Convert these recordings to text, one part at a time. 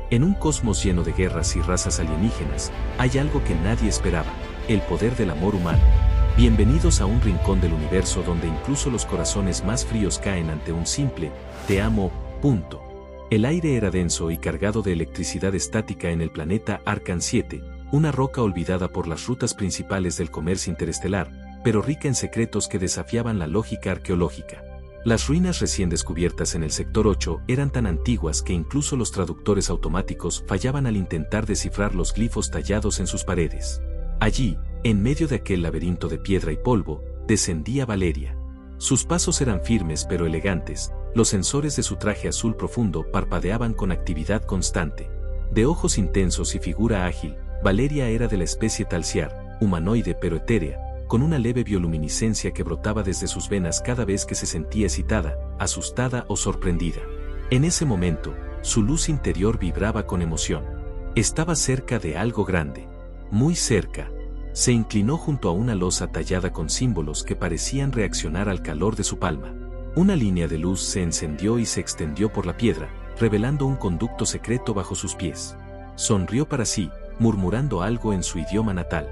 En un cosmos lleno de guerras y razas alienígenas, hay algo que nadie esperaba: el poder del amor humano. Bienvenidos a un rincón del universo donde incluso los corazones más fríos caen ante un simple "te amo", punto. El aire era denso y cargado de electricidad estática en el planeta Arcan 7, una roca olvidada por las rutas principales del comercio interestelar, pero rica en secretos que desafiaban la lógica arqueológica. Las ruinas recién descubiertas en el sector 8 eran tan antiguas que incluso los traductores automáticos fallaban al intentar descifrar los glifos tallados en sus paredes. Allí, en medio de aquel laberinto de piedra y polvo, descendía Valeria. Sus pasos eran firmes pero elegantes, los sensores de su traje azul profundo parpadeaban con actividad constante. De ojos intensos y figura ágil, Valeria era de la especie Talsiar, humanoide pero etérea, con una leve bioluminiscencia que brotaba desde sus venas cada vez que se sentía excitada, asustada o sorprendida. En ese momento, su luz interior vibraba con emoción. Estaba cerca de algo grande. Muy cerca. Se inclinó junto a una losa tallada con símbolos que parecían reaccionar al calor de su palma. Una línea de luz se encendió y se extendió por la piedra, revelando un conducto secreto bajo sus pies. Sonrió para sí, murmurando algo en su idioma natal.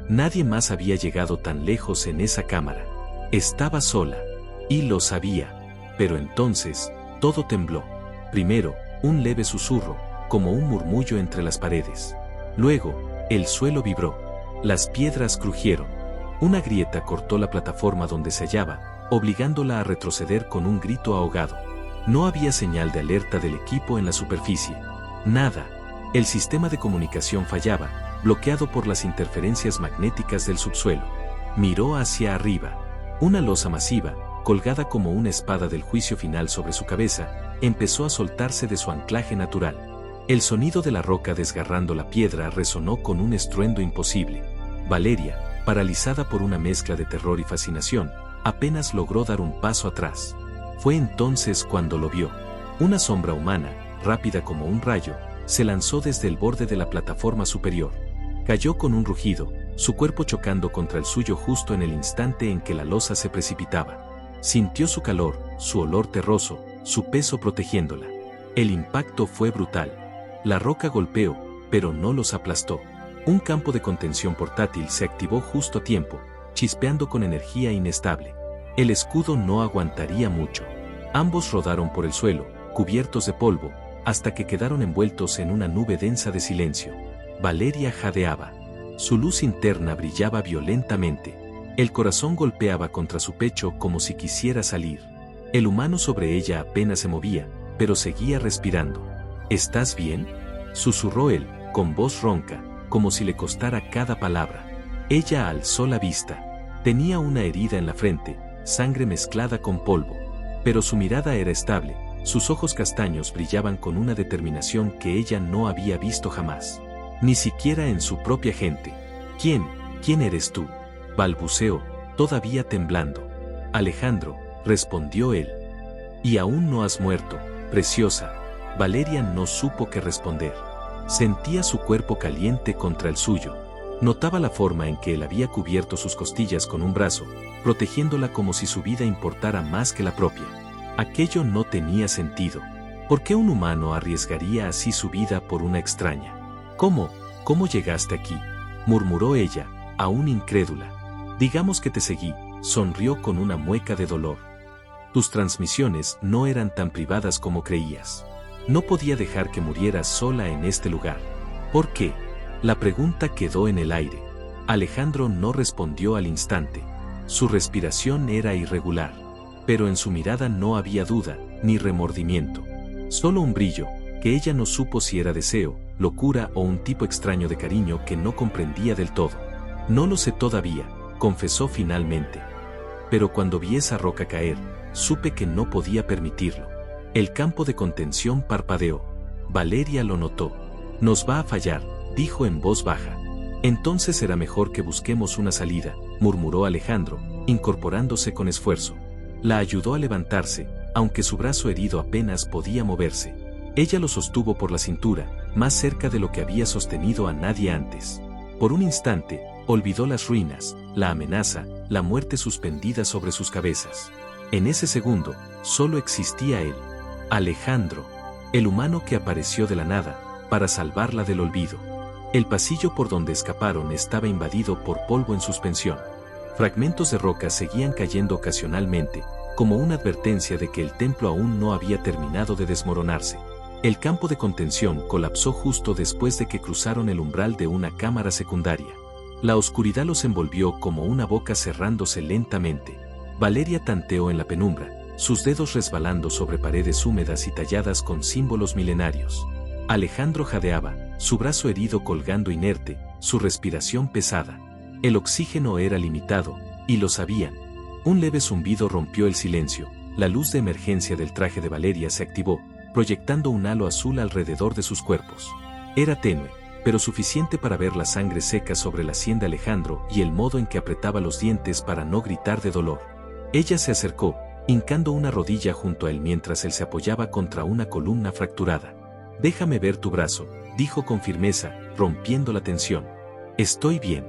Nadie más había llegado tan lejos en esa cámara. Estaba sola. Y lo sabía. Pero entonces, todo tembló. Primero, un leve susurro, como un murmullo entre las paredes. Luego, el suelo vibró. Las piedras crujieron. Una grieta cortó la plataforma donde se hallaba, obligándola a retroceder con un grito ahogado. No había señal de alerta del equipo en la superficie. Nada. El sistema de comunicación fallaba, bloqueado por las interferencias magnéticas del subsuelo. Miró hacia arriba. Una losa masiva, colgada como una espada del juicio final sobre su cabeza, empezó a soltarse de su anclaje natural. El sonido de la roca desgarrando la piedra resonó con un estruendo imposible. Valeria, paralizada por una mezcla de terror y fascinación, apenas logró dar un paso atrás. Fue entonces cuando lo vio. Una sombra humana, rápida como un rayo, se lanzó desde el borde de la plataforma superior. Cayó con un rugido, su cuerpo chocando contra el suyo justo en el instante en que la losa se precipitaba. Sintió su calor, su olor terroso, su peso protegiéndola. El impacto fue brutal. La roca golpeó, pero no los aplastó. Un campo de contención portátil se activó justo a tiempo, chispeando con energía inestable. El escudo no aguantaría mucho. Ambos rodaron por el suelo, cubiertos de polvo, hasta que quedaron envueltos en una nube densa de silencio. Valeria jadeaba. Su luz interna brillaba violentamente. El corazón golpeaba contra su pecho como si quisiera salir. El humano sobre ella apenas se movía, pero seguía respirando. ¿Estás bien?, susurró él, con voz ronca, como si le costara cada palabra. Ella alzó la vista. Tenía una herida en la frente, sangre mezclada con polvo. Pero su mirada era estable, sus ojos castaños brillaban con una determinación que ella no había visto jamás. Ni siquiera en su propia gente. ¿Quién eres tú?, balbuceó, todavía temblando. Alejandro, respondió él. Y aún no has muerto, preciosa. Valeria no supo qué responder. Sentía su cuerpo caliente contra el suyo. Notaba la forma en que él había cubierto sus costillas con un brazo, protegiéndola como si su vida importara más que la propia. Aquello no tenía sentido. ¿Por qué un humano arriesgaría así su vida por una extraña? ¿Cómo llegaste aquí?, murmuró ella, aún incrédula. Digamos que te seguí, sonrió con una mueca de dolor. Tus transmisiones no eran tan privadas como creías. No podía dejar que murieras sola en este lugar. ¿Por qué? La pregunta quedó en el aire. Alejandro no respondió al instante. Su respiración era irregular, pero en su mirada no había duda, ni remordimiento. Solo un brillo, que ella no supo si era deseo, locura o un tipo extraño de cariño que no comprendía del todo. No lo sé todavía, confesó finalmente. Pero cuando vi esa roca caer, supe que no podía permitirlo. El campo de contención parpadeó. Valeria lo notó. Nos va a fallar, dijo en voz baja. Entonces será mejor que busquemos una salida, murmuró Alejandro, incorporándose con esfuerzo. La ayudó a levantarse, aunque su brazo herido apenas podía moverse. Ella lo sostuvo por la cintura, más cerca de lo que había sostenido a nadie antes. Por un instante, olvidó las ruinas, la amenaza, la muerte suspendida sobre sus cabezas. En ese segundo, solo existía él. Alejandro, el humano que apareció de la nada, para salvarla del olvido. El pasillo por donde escaparon estaba invadido por polvo en suspensión. Fragmentos de roca seguían cayendo ocasionalmente, como una advertencia de que el templo aún no había terminado de desmoronarse. El campo de contención colapsó justo después de que cruzaron el umbral de una cámara secundaria. La oscuridad los envolvió como una boca cerrándose lentamente. Valeria tanteó en la penumbra, sus dedos resbalando sobre paredes húmedas y talladas con símbolos milenarios. Alejandro jadeaba, su brazo herido colgando inerte, su respiración pesada. El oxígeno era limitado, y lo sabían. Un leve zumbido rompió el silencio, la luz de emergencia del traje de Valeria se activó, proyectando un halo azul alrededor de sus cuerpos. Era tenue, pero suficiente para ver la sangre seca sobre la sien de Alejandro y el modo en que apretaba los dientes para no gritar de dolor. Ella se acercó, hincando una rodilla junto a él mientras él se apoyaba contra una columna fracturada. «Déjame ver tu brazo», dijo con firmeza, rompiendo la tensión. «Estoy bien».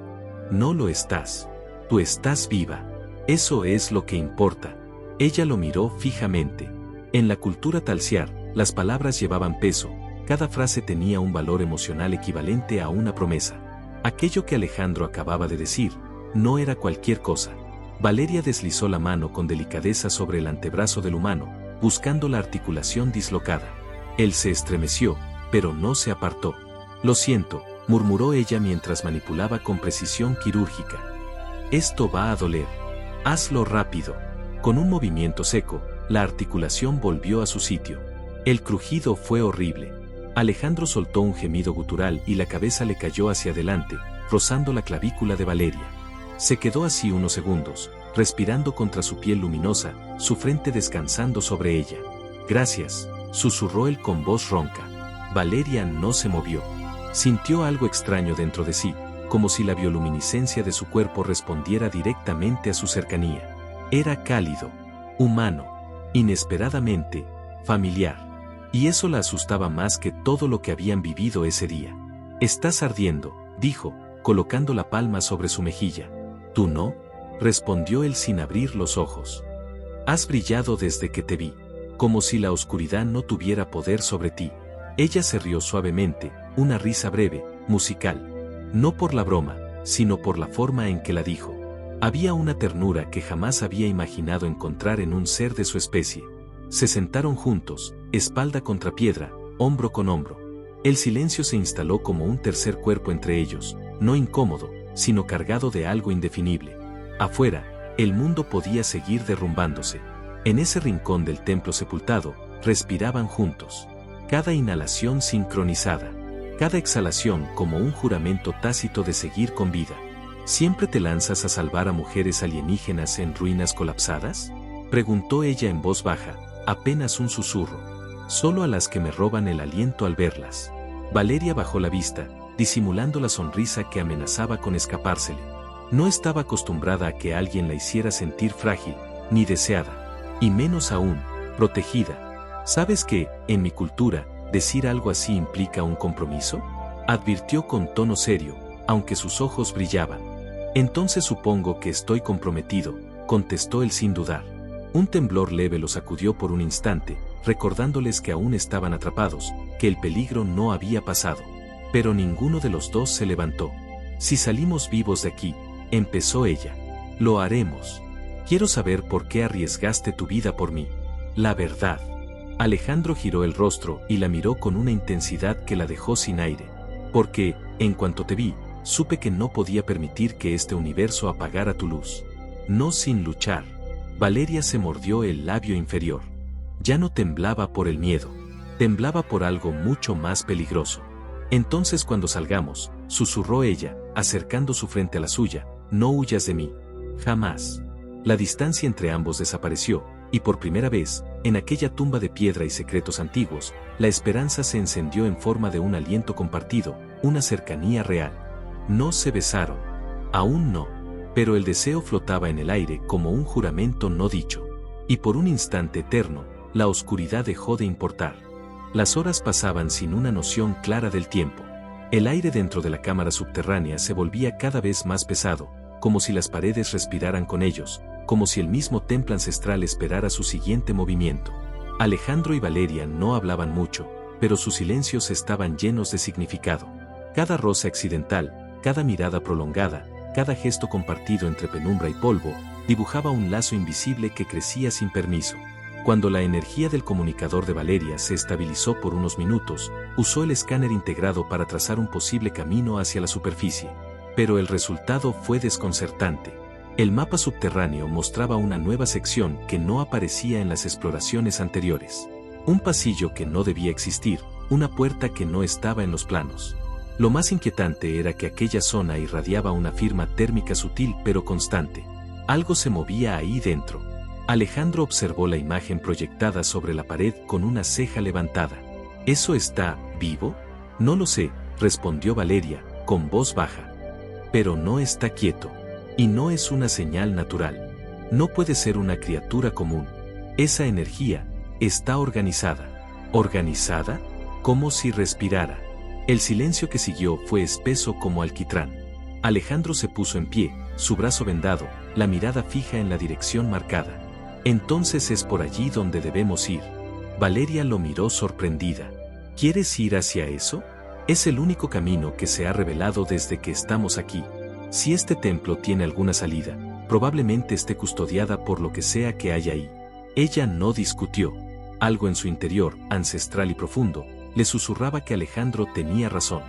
«No lo estás. Tú estás viva. Eso es lo que importa». Ella lo miró fijamente. En la cultura talsiar, las palabras llevaban peso, cada frase tenía un valor emocional equivalente a una promesa. Aquello que Alejandro acababa de decir, no era cualquier cosa. Valeria deslizó la mano con delicadeza sobre el antebrazo del humano, buscando la articulación dislocada. Él se estremeció, pero no se apartó. «Lo siento», murmuró ella mientras manipulaba con precisión quirúrgica. «Esto va a doler. Hazlo rápido». Con un movimiento seco, la articulación volvió a su sitio. El crujido fue horrible. Alejandro soltó un gemido gutural y la cabeza le cayó hacia adelante, rozando la clavícula de Valeria. Se quedó así unos segundos, respirando contra su piel luminosa, su frente descansando sobre ella. «Gracias», susurró él con voz ronca. Valeria no se movió. Sintió algo extraño dentro de sí, como si la bioluminiscencia de su cuerpo respondiera directamente a su cercanía. Era cálido, humano, inesperadamente, familiar. Y eso la asustaba más que todo lo que habían vivido ese día. «Estás ardiendo», dijo, colocando la palma sobre su mejilla. «¿Tú no?», respondió él sin abrir los ojos. «Has brillado desde que te vi, como si la oscuridad no tuviera poder sobre ti». Ella se rió suavemente, una risa breve, musical. No por la broma, sino por la forma en que la dijo. Había una ternura que jamás había imaginado encontrar en un ser de su especie. Se sentaron juntos, espalda contra piedra, hombro con hombro. El silencio se instaló como un tercer cuerpo entre ellos, no incómodo, sino cargado de algo indefinible. Afuera, el mundo podía seguir derrumbándose. En ese rincón del templo sepultado, respiraban juntos. Cada inhalación sincronizada. Cada exhalación como un juramento tácito de seguir con vida. ¿Siempre te lanzas a salvar a mujeres alienígenas en ruinas colapsadas?, preguntó ella en voz baja, apenas un susurro. «Solo a las que me roban el aliento al verlas». Valeria bajó la vista, disimulando la sonrisa que amenazaba con escapársele. No estaba acostumbrada a que alguien la hiciera sentir frágil, ni deseada, y menos aún, protegida. «¿Sabes que, en mi cultura, decir algo así implica un compromiso?», advirtió con tono serio, aunque sus ojos brillaban. «Entonces supongo que estoy comprometido», contestó él sin dudar. Un temblor leve los sacudió por un instante, recordándoles que aún estaban atrapados, que el peligro no había pasado. Pero ninguno de los dos se levantó. «Si salimos vivos de aquí», empezó ella. «Lo haremos. Quiero saber por qué arriesgaste tu vida por mí. La verdad». Alejandro giró el rostro y la miró con una intensidad que la dejó sin aire. «Porque, en cuanto te vi, supe que no podía permitir que este universo apagara tu luz. No sin luchar». Valeria se mordió el labio inferior. Ya no temblaba por el miedo. Temblaba por algo mucho más peligroso. «Entonces cuando salgamos», susurró ella, acercando su frente a la suya, «no huyas de mí. Jamás». La distancia entre ambos desapareció, y por primera vez, en aquella tumba de piedra y secretos antiguos, la esperanza se encendió en forma de un aliento compartido, una cercanía real. No se besaron. Aún no. Pero el deseo flotaba en el aire como un juramento no dicho. Y por un instante eterno, la oscuridad dejó de importar. Las horas pasaban sin una noción clara del tiempo. El aire dentro de la cámara subterránea se volvía cada vez más pesado, como si las paredes respiraran con ellos, como si el mismo templo ancestral esperara su siguiente movimiento. Alejandro y Valeria no hablaban mucho, pero sus silencios estaban llenos de significado. Cada roce accidental, cada mirada prolongada, cada gesto compartido entre penumbra y polvo, dibujaba un lazo invisible que crecía sin permiso. Cuando la energía del comunicador de Valeria se estabilizó por unos minutos, usó el escáner integrado para trazar un posible camino hacia la superficie. Pero el resultado fue desconcertante. El mapa subterráneo mostraba una nueva sección que no aparecía en las exploraciones anteriores. Un pasillo que no debía existir, una puerta que no estaba en los planos. Lo más inquietante era que aquella zona irradiaba una firma térmica sutil pero constante. Algo se movía ahí dentro. Alejandro observó la imagen proyectada sobre la pared con una ceja levantada. ¿Eso está vivo? No lo sé, respondió Valeria, con voz baja. Pero no está quieto. Y no es una señal natural. No puede ser una criatura común. Esa energía está organizada. ¿Organizada? Como si respirara. El silencio que siguió fue espeso como alquitrán. Alejandro se puso en pie, su brazo vendado, la mirada fija en la dirección marcada. Entonces es por allí donde debemos ir. Valeria lo miró sorprendida. ¿Quieres ir hacia eso? Es el único camino que se ha revelado desde que estamos aquí. Si este templo tiene alguna salida, probablemente esté custodiada por lo que sea que haya ahí. Ella no discutió. Algo en su interior, ancestral y profundo, le susurraba que Alejandro tenía razón.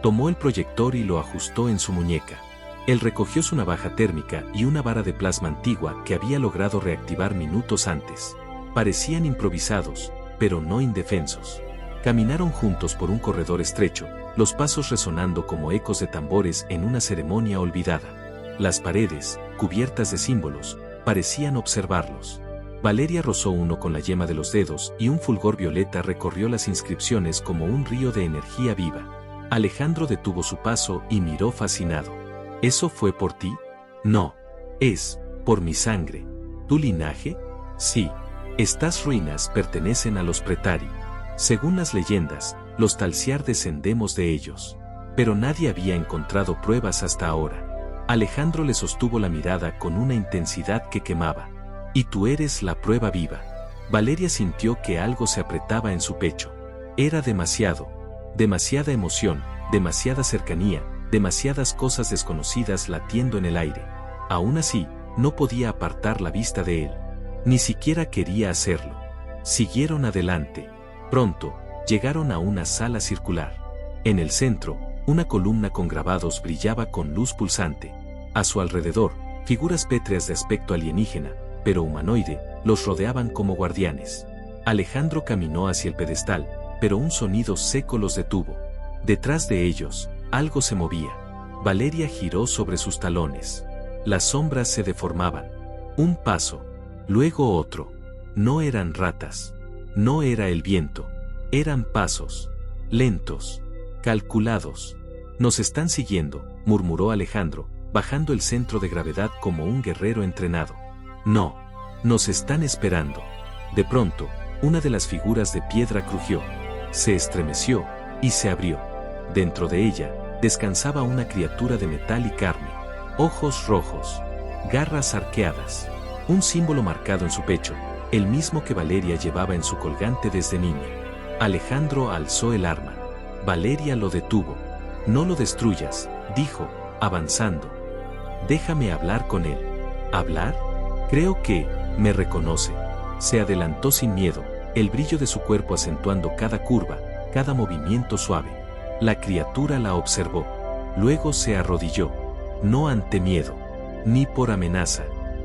Tomó el proyector y lo ajustó en su muñeca. Él recogió su navaja térmica y una vara de plasma antigua que había logrado reactivar minutos antes. Parecían improvisados, pero no indefensos. Caminaron juntos por un corredor estrecho, los pasos resonando como ecos de tambores en una ceremonia olvidada. Las paredes, cubiertas de símbolos, parecían observarlos. Valeria rozó uno con la yema de los dedos y un fulgor violeta recorrió las inscripciones como un río de energía viva. Alejandro detuvo su paso y miró fascinado. ¿Eso fue por ti? No. Es, por mi sangre. ¿Tu linaje? Sí. Estas ruinas pertenecen a los Pretari. Según las leyendas, los Talsiar descendemos de ellos. Pero nadie había encontrado pruebas hasta ahora. Alejandro le sostuvo la mirada con una intensidad que quemaba. Y tú eres la prueba viva. Valeria sintió que algo se apretaba en su pecho. Era demasiado. Demasiada emoción, demasiada cercanía, demasiadas cosas desconocidas latiendo en el aire. Aún así, no podía apartar la vista de él. Ni siquiera quería hacerlo. Siguieron adelante. Pronto, llegaron a una sala circular. En el centro, una columna con grabados brillaba con luz pulsante. A su alrededor, figuras pétreas de aspecto alienígena, pero humanoide, los rodeaban como guardianes. Alejandro caminó hacia el pedestal, pero un sonido seco los detuvo. Detrás de ellos, algo se movía. Valeria giró sobre sus talones. Las sombras se deformaban. Un paso, luego otro. No eran ratas. No era el viento. Eran pasos. Lentos. Calculados. Nos están siguiendo, murmuró Alejandro, bajando el centro de gravedad como un guerrero entrenado. No. Nos están esperando. De pronto, una de las figuras de piedra crujió. Se estremeció y se abrió. Dentro de ella, descansaba una criatura de metal y carne. Ojos rojos. Garras arqueadas. Un símbolo marcado en su pecho, el mismo que Valeria llevaba en su colgante desde niña. Alejandro alzó el arma. Valeria lo detuvo. No lo destruyas, dijo, avanzando. Déjame hablar con él. ¿Hablar? Creo que me reconoce. Se adelantó sin miedo, el brillo de su cuerpo acentuando cada curva, cada movimiento suave. La criatura la observó. Luego se arrodilló. No ante miedo, ni por amenaza,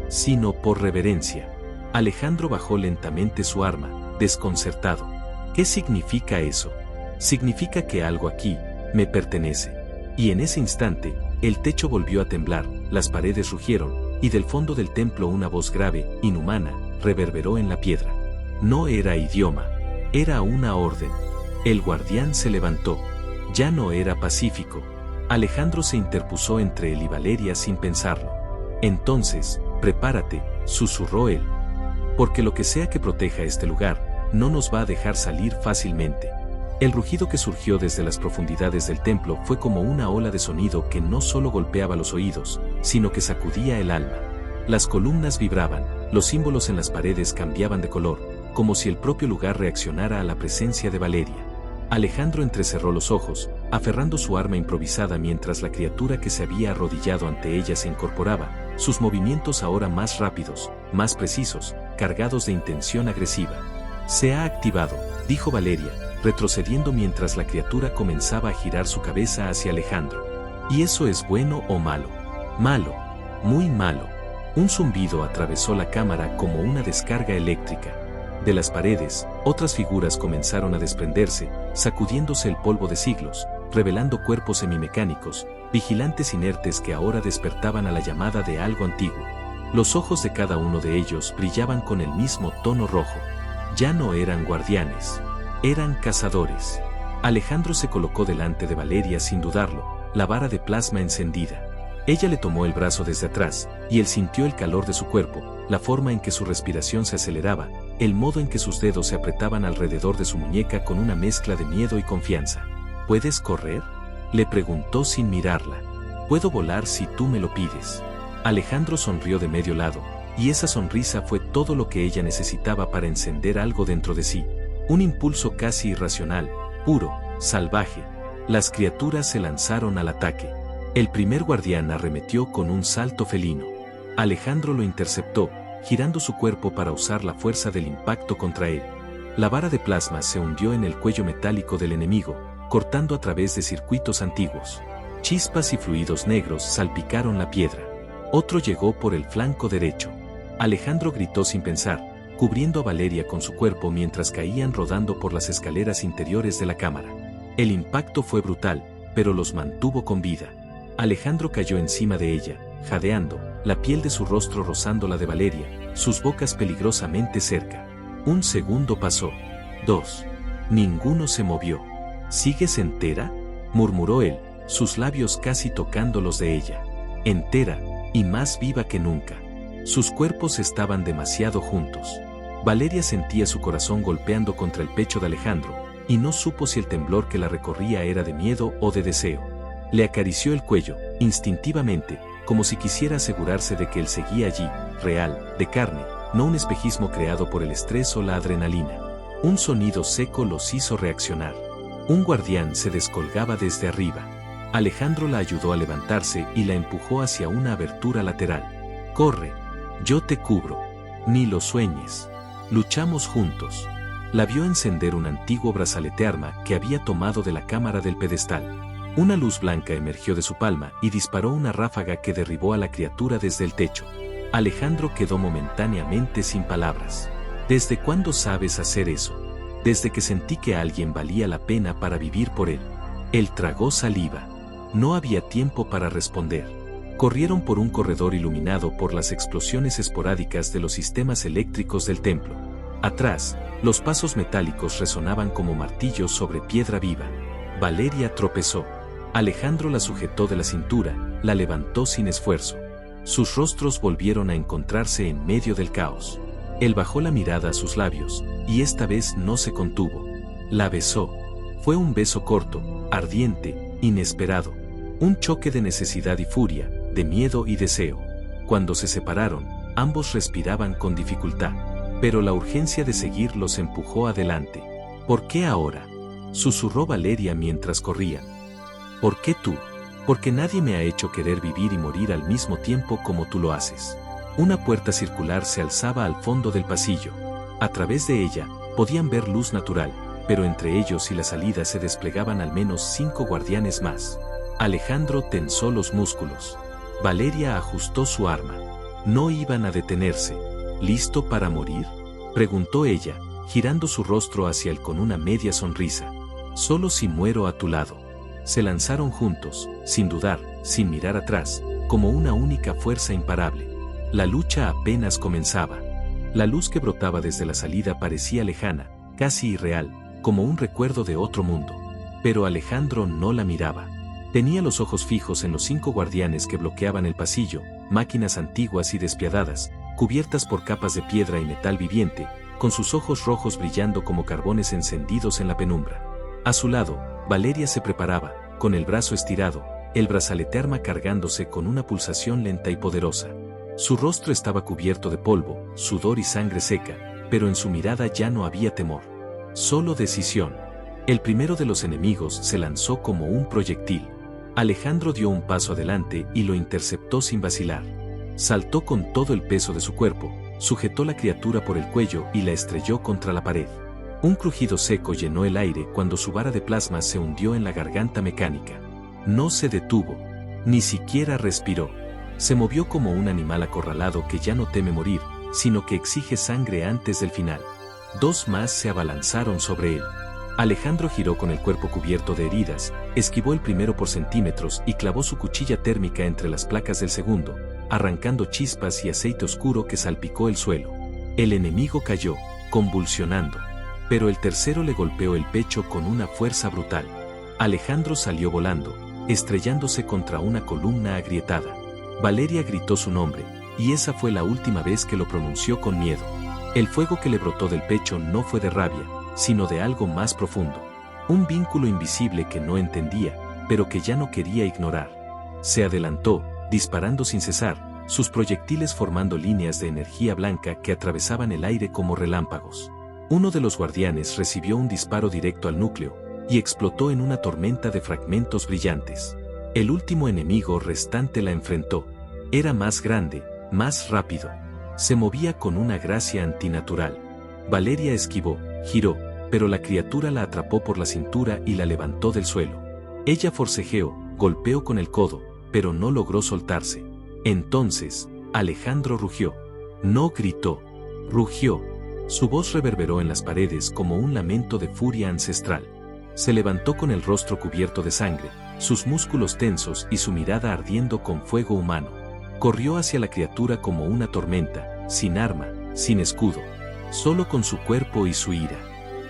sino por reverencia. Alejandro bajó lentamente su arma, desconcertado. ¿Qué significa eso? Significa que algo aquí me pertenece. Y en ese instante, el techo volvió a temblar, las paredes rugieron, y del fondo del templo una voz grave, inhumana, reverberó en la piedra. No era idioma, era una orden. El guardián se levantó. Ya no era pacífico. Alejandro se interpuso entre él y Valeria sin pensarlo. Entonces, prepárate, susurró él. Porque lo que sea que proteja este lugar, no nos va a dejar salir fácilmente. El rugido que surgió desde las profundidades del templo fue como una ola de sonido que no solo golpeaba los oídos, sino que sacudía el alma. Las columnas vibraban, los símbolos en las paredes cambiaban de color, como si el propio lugar reaccionara a la presencia de Valeria. Alejandro entrecerró los ojos, aferrando su arma improvisada mientras la criatura que se había arrodillado ante ella se incorporaba, sus movimientos ahora más rápidos, más precisos, cargados de intención agresiva. Se ha activado, dijo Valeria, retrocediendo mientras la criatura comenzaba a girar su cabeza hacia Alejandro. ¿Y eso es bueno o malo? Malo, muy malo. Un zumbido atravesó la cámara como una descarga eléctrica. De las paredes, otras figuras comenzaron a desprenderse, sacudiéndose el polvo de siglos, revelando cuerpos semimecánicos, vigilantes inertes que ahora despertaban a la llamada de algo antiguo. Los ojos de cada uno de ellos brillaban con el mismo tono rojo. Ya no eran guardianes, eran cazadores. Alejandro se colocó delante de Valeria sin dudarlo, la vara de plasma encendida. Ella le tomó el brazo desde atrás, y él sintió el calor de su cuerpo, la forma en que su respiración se aceleraba, el modo en que sus dedos se apretaban alrededor de su muñeca con una mezcla de miedo y confianza. ¿Puedes correr?, le preguntó sin mirarla. Puedo volar si tú me lo pides. Alejandro sonrió de medio lado, y esa sonrisa fue todo lo que ella necesitaba para encender algo dentro de sí. Un impulso casi irracional, puro, salvaje. Las criaturas se lanzaron al ataque. El primer guardián arremetió con un salto felino. Alejandro lo interceptó, girando su cuerpo para usar la fuerza del impacto contra él. La vara de plasma se hundió en el cuello metálico del enemigo, cortando a través de circuitos antiguos. Chispas y fluidos negros salpicaron la piedra. Otro llegó por el flanco derecho. Alejandro gritó sin pensar, cubriendo a Valeria con su cuerpo mientras caían rodando por las escaleras interiores de la cámara. El impacto fue brutal, pero los mantuvo con vida. Alejandro cayó encima de ella, jadeando, la piel de su rostro rozando la de Valeria, sus bocas peligrosamente cerca. Un segundo pasó. 2. Ninguno se movió. ¿Sigues entera?, murmuró él, sus labios casi tocando los de ella. Entera, y más viva que nunca. Sus cuerpos estaban demasiado juntos. Valeria sentía su corazón golpeando contra el pecho de Alejandro, y no supo si el temblor que la recorría era de miedo o de deseo. Le acarició el cuello, instintivamente, como si quisiera asegurarse de que él seguía allí, real, de carne, no un espejismo creado por el estrés o la adrenalina. Un sonido seco los hizo reaccionar. Un guardián se descolgaba desde arriba. Alejandro la ayudó a levantarse y la empujó hacia una abertura lateral. «Corre, yo te cubro. Ni lo sueñes. Luchamos juntos». La vio encender un antiguo brazalete arma que había tomado de la cámara del pedestal. Una luz blanca emergió de su palma y disparó una ráfaga que derribó a la criatura desde el techo. Alejandro quedó momentáneamente sin palabras. ¿Desde cuándo sabes hacer eso? Desde que sentí que alguien valía la pena para vivir por él. Él tragó saliva. No había tiempo para responder. Corrieron por un corredor iluminado por las explosiones esporádicas de los sistemas eléctricos del templo. Atrás, los pasos metálicos resonaban como martillos sobre piedra viva. Valeria tropezó. Alejandro la sujetó de la cintura, la levantó sin esfuerzo. Sus rostros volvieron a encontrarse en medio del caos. Él bajó la mirada a sus labios, y esta vez no se contuvo. La besó. Fue un beso corto, ardiente, inesperado. Un choque de necesidad y furia, de miedo y deseo. Cuando se separaron, ambos respiraban con dificultad. Pero la urgencia de seguir los empujó adelante. ¿Por qué ahora?, susurró Valeria mientras corrían. ¿Por qué tú? Porque nadie me ha hecho querer vivir y morir al mismo tiempo como tú lo haces. Una puerta circular se alzaba al fondo del pasillo. A través de ella, podían ver luz natural, pero entre ellos y la salida se desplegaban al menos 5 guardianes más. Alejandro tensó los músculos. Valeria ajustó su arma. ¿No iban a detenerse? ¿Listo para morir?, preguntó ella, girando su rostro hacia él con una media sonrisa. Solo si muero a tu lado. Se lanzaron juntos, sin dudar, sin mirar atrás, como una única fuerza imparable. La lucha apenas comenzaba. La luz que brotaba desde la salida parecía lejana, casi irreal, como un recuerdo de otro mundo. Pero Alejandro no la miraba. Tenía los ojos fijos en los 5 guardianes que bloqueaban el pasillo, máquinas antiguas y despiadadas, cubiertas por capas de piedra y metal viviente, con sus ojos rojos brillando como carbones encendidos en la penumbra. A su lado, Valeria se preparaba, con el brazo estirado, el brazalete arma cargándose con una pulsación lenta y poderosa. Su rostro estaba cubierto de polvo, sudor y sangre seca, pero en su mirada ya no había temor. Solo decisión. El primero de los enemigos se lanzó como un proyectil. Alejandro dio un paso adelante y lo interceptó sin vacilar. Saltó con todo el peso de su cuerpo, sujetó la criatura por el cuello y la estrelló contra la pared. Un crujido seco llenó el aire cuando su vara de plasma se hundió en la garganta mecánica. No se detuvo, ni siquiera respiró. Se movió como un animal acorralado que ya no teme morir, sino que exige sangre antes del final. Dos más se abalanzaron sobre él. Alejandro giró con el cuerpo cubierto de heridas, esquivó el primero por centímetros y clavó su cuchilla térmica entre las placas del segundo, arrancando chispas y aceite oscuro que salpicó el suelo. El enemigo cayó, convulsionando. Pero el tercero le golpeó el pecho con una fuerza brutal. Alejandro salió volando, estrellándose contra una columna agrietada. Valeria gritó su nombre, y esa fue la última vez que lo pronunció con miedo. El fuego que le brotó del pecho no fue de rabia, sino de algo más profundo. Un vínculo invisible que no entendía, pero que ya no quería ignorar. Se adelantó, disparando sin cesar, sus proyectiles formando líneas de energía blanca que atravesaban el aire como relámpagos. Uno de los guardianes recibió un disparo directo al núcleo, y explotó en una tormenta de fragmentos brillantes. El último enemigo restante la enfrentó. Era más grande, más rápido. Se movía con una gracia antinatural. Valeria esquivó, giró, pero la criatura la atrapó por la cintura y la levantó del suelo. Ella forcejeó, golpeó con el codo, pero no logró soltarse. Entonces, Alejandro rugió. No gritó, rugió. Su voz reverberó en las paredes como un lamento de furia ancestral. Se levantó con el rostro cubierto de sangre, sus músculos tensos y su mirada ardiendo con fuego humano. Corrió hacia la criatura como una tormenta, sin arma, sin escudo, solo con su cuerpo y su ira.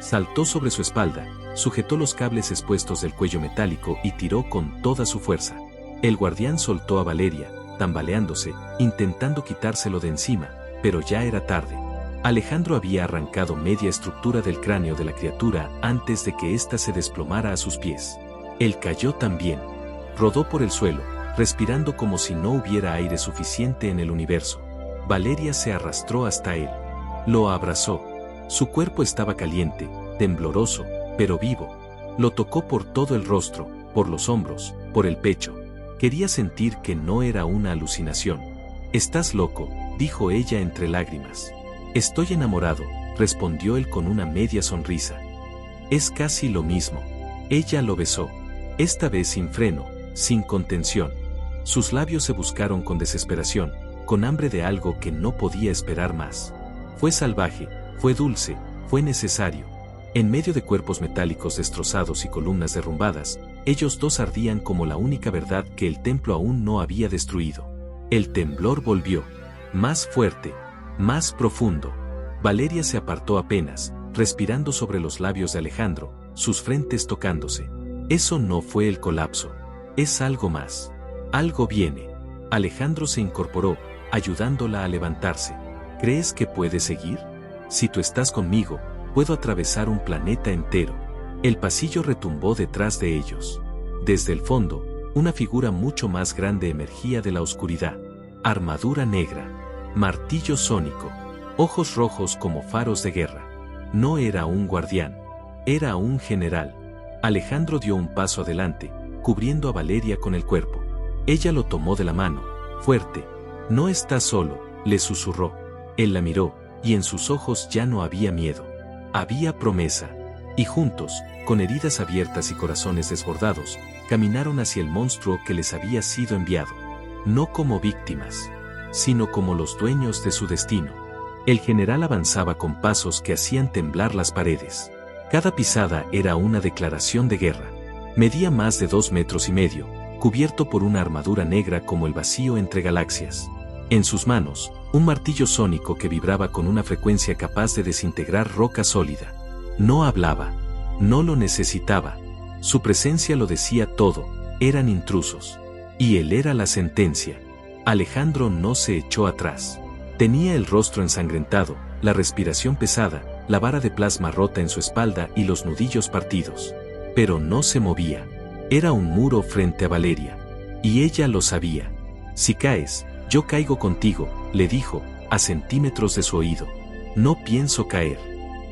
Saltó sobre su espalda, sujetó los cables expuestos del cuello metálico y tiró con toda su fuerza. El guardián soltó a Valeria, tambaleándose, intentando quitárselo de encima, pero ya era tarde. Alejandro había arrancado media estructura del cráneo de la criatura antes de que ésta se desplomara a sus pies. Él cayó también. Rodó por el suelo, respirando como si no hubiera aire suficiente en el universo. Valeria se arrastró hasta él. Lo abrazó. Su cuerpo estaba caliente, tembloroso, pero vivo. Lo tocó por todo el rostro, por los hombros, por el pecho. Quería sentir que no era una alucinación. «Estás loco», dijo ella entre lágrimas. «Estoy enamorado», respondió él con una media sonrisa. «Es casi lo mismo». Ella lo besó. Esta vez sin freno, sin contención. Sus labios se buscaron con desesperación, con hambre de algo que no podía esperar más. Fue salvaje, fue dulce, fue necesario. En medio de cuerpos metálicos destrozados y columnas derrumbadas, ellos dos ardían como la única verdad que el templo aún no había destruido. El temblor volvió. Más fuerte, más profundo. Valeria se apartó apenas, respirando sobre los labios de Alejandro, sus frentes tocándose. Eso no fue el colapso. Es algo más. Algo viene. Alejandro se incorporó, ayudándola a levantarse. ¿Crees que puedes seguir? Si tú estás conmigo, puedo atravesar un planeta entero. El pasillo retumbó detrás de ellos. Desde el fondo, una figura mucho más grande emergía de la oscuridad. Armadura negra. Martillo sónico. Ojos rojos como faros de guerra. No era un guardián. Era un general. Alejandro dio un paso adelante, cubriendo a Valeria con el cuerpo. Ella lo tomó de la mano, fuerte. «No estás solo», le susurró. Él la miró, y en sus ojos ya no había miedo. Había promesa. Y juntos, con heridas abiertas y corazones desbordados, caminaron hacia el monstruo que les había sido enviado. No como víctimas, sino como los dueños de su destino. El general avanzaba con pasos que hacían temblar las paredes. Cada pisada era una declaración de guerra. Medía más de 2,5 metros, cubierto por una armadura negra como el vacío entre galaxias. En sus manos, un martillo sónico que vibraba con una frecuencia capaz de desintegrar roca sólida. No hablaba. No lo necesitaba. Su presencia lo decía todo. Eran intrusos. Y él era la sentencia. Alejandro no se echó atrás. Tenía el rostro ensangrentado, la respiración pesada, la vara de plasma rota en su espalda y los nudillos partidos. Pero no se movía. Era un muro frente a Valeria. Y ella lo sabía. «Si caes, yo caigo contigo», le dijo, a centímetros de su oído. «No pienso caer.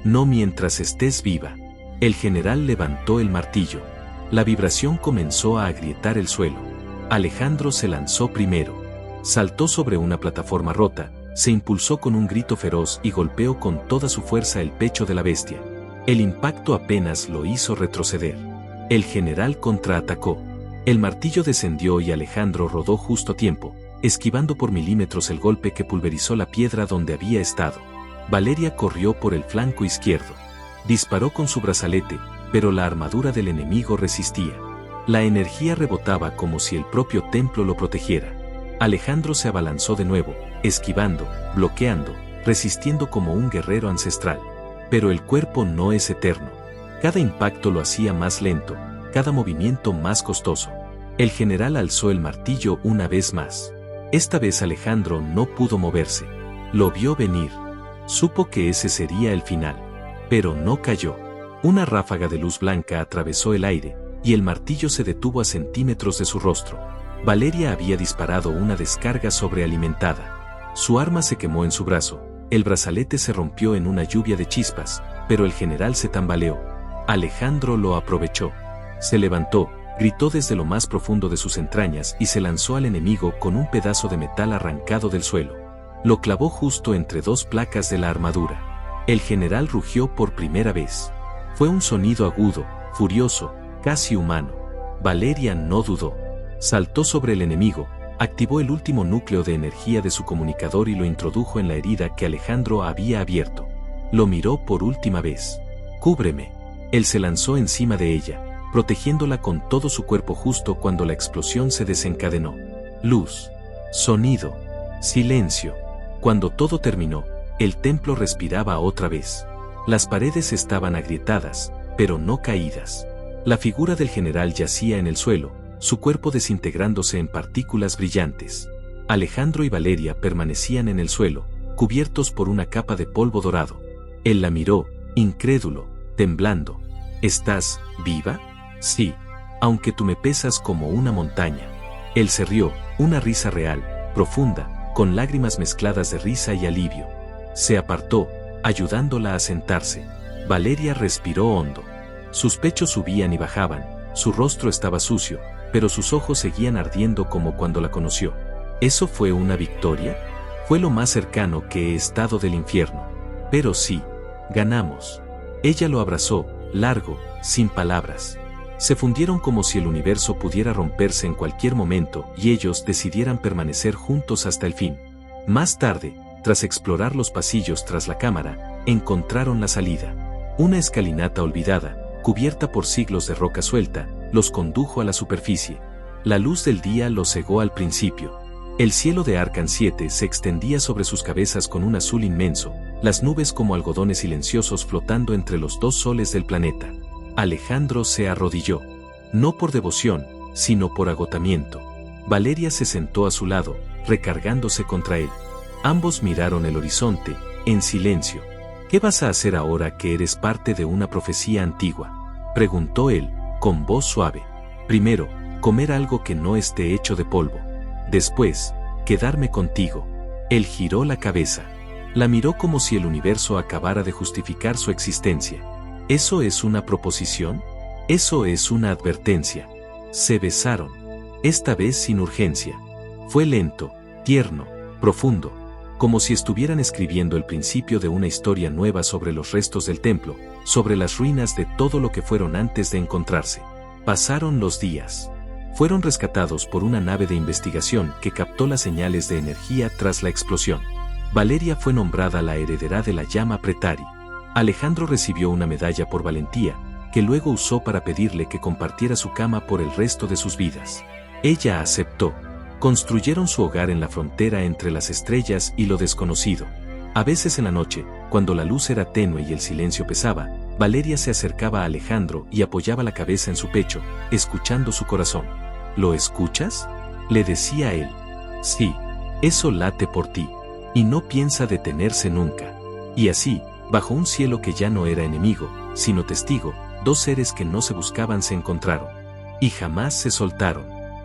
No mientras estés viva». El general levantó el martillo. La vibración comenzó a agrietar el suelo. Alejandro se lanzó primero. Saltó sobre una plataforma rota, se impulsó con un grito feroz y golpeó con toda su fuerza el pecho de la bestia. El impacto apenas lo hizo retroceder. El general contraatacó. El martillo descendió y Alejandro rodó justo a tiempo, esquivando por milímetros el golpe que pulverizó la piedra donde había estado. Valeria corrió por el flanco izquierdo. Disparó con su brazalete, pero la armadura del enemigo resistía. La energía rebotaba como si el propio templo lo protegiera. Alejandro se abalanzó de nuevo, esquivando, bloqueando, resistiendo como un guerrero ancestral. Pero el cuerpo no es eterno. Cada impacto lo hacía más lento, cada movimiento más costoso. El general alzó el martillo una vez más. Esta vez Alejandro no pudo moverse. Lo vio venir. Supo que ese sería el final. Pero no cayó. Una ráfaga de luz blanca atravesó el aire, y el martillo se detuvo a centímetros de su rostro. Valeria había disparado una descarga sobrealimentada. Su arma se quemó en su brazo, el brazalete se rompió en una lluvia de chispas, pero el general se tambaleó. Alejandro lo aprovechó. Se levantó, gritó desde lo más profundo de sus entrañas y se lanzó al enemigo con un pedazo de metal arrancado del suelo. Lo clavó justo entre dos placas de la armadura. El general rugió por primera vez. Fue un sonido agudo, furioso, casi humano. Valeria no dudó. Saltó sobre el enemigo, activó el último núcleo de energía de su comunicador y lo introdujo en la herida que Alejandro había abierto. Lo miró por última vez. «Cúbreme». Él se lanzó encima de ella, protegiéndola con todo su cuerpo justo cuando la explosión se desencadenó. Luz, sonido, silencio. Cuando todo terminó, el templo respiraba otra vez. Las paredes estaban agrietadas, pero no caídas. La figura del general yacía en el suelo, su cuerpo desintegrándose en partículas brillantes. Alejandro y Valeria permanecían en el suelo, cubiertos por una capa de polvo dorado. Él la miró, incrédulo, temblando. «¿Estás viva?» «Sí, aunque tú me pesas como una montaña». Él se rió, una risa real, profunda, con lágrimas mezcladas de risa y alivio. Se apartó, ayudándola a sentarse. Valeria respiró hondo. Sus pechos subían y bajaban, su rostro estaba sucio, pero sus ojos seguían ardiendo como cuando la conoció. ¿Eso fue una victoria? Fue lo más cercano que he estado del infierno. Pero sí, ganamos. Ella lo abrazó, largo, sin palabras. Se fundieron como si el universo pudiera romperse en cualquier momento y ellos decidieran permanecer juntos hasta el fin. Más tarde, tras explorar los pasillos tras la cámara, encontraron la salida. Una escalinata olvidada, cubierta por siglos de roca suelta, los condujo a la superficie. La luz del día los cegó al principio. El cielo de Arkham 7 se extendía sobre sus cabezas con un azul inmenso, las nubes como algodones silenciosos flotando entre los dos soles del planeta. Alejandro se arrodilló. No por devoción, sino por agotamiento. Valeria se sentó a su lado, recargándose contra él. Ambos miraron el horizonte, en silencio. «¿Qué vas a hacer ahora que eres parte de una profecía antigua?», preguntó él, con voz suave. «Primero, comer algo que no esté hecho de polvo. Después, quedarme contigo». Él giró la cabeza. La miró como si el universo acabara de justificar su existencia. ¿Eso es una proposición? Eso es una advertencia. Se besaron. Esta vez sin urgencia. Fue lento, tierno, profundo, como si estuvieran escribiendo el principio de una historia nueva sobre los restos del templo, sobre las ruinas de todo lo que fueron antes de encontrarse. Pasaron los días. Fueron rescatados por una nave de investigación que captó las señales de energía tras la explosión. Valeria fue nombrada la heredera de la llama Pretari. Alejandro recibió una medalla por valentía, que luego usó para pedirle que compartiera su cama por el resto de sus vidas. Ella aceptó. Construyeron su hogar en la frontera entre las estrellas y lo desconocido. A veces en la noche, cuando la luz era tenue y el silencio pesaba, Valeria se acercaba a Alejandro y apoyaba la cabeza en su pecho, escuchando su corazón. «¿Lo escuchas?», le decía él. «Sí, eso late por ti. Y no piensa detenerse nunca». Y así, bajo un cielo que ya no era enemigo, sino testigo, dos seres que no se buscaban se encontraron. Y jamás se soltaron.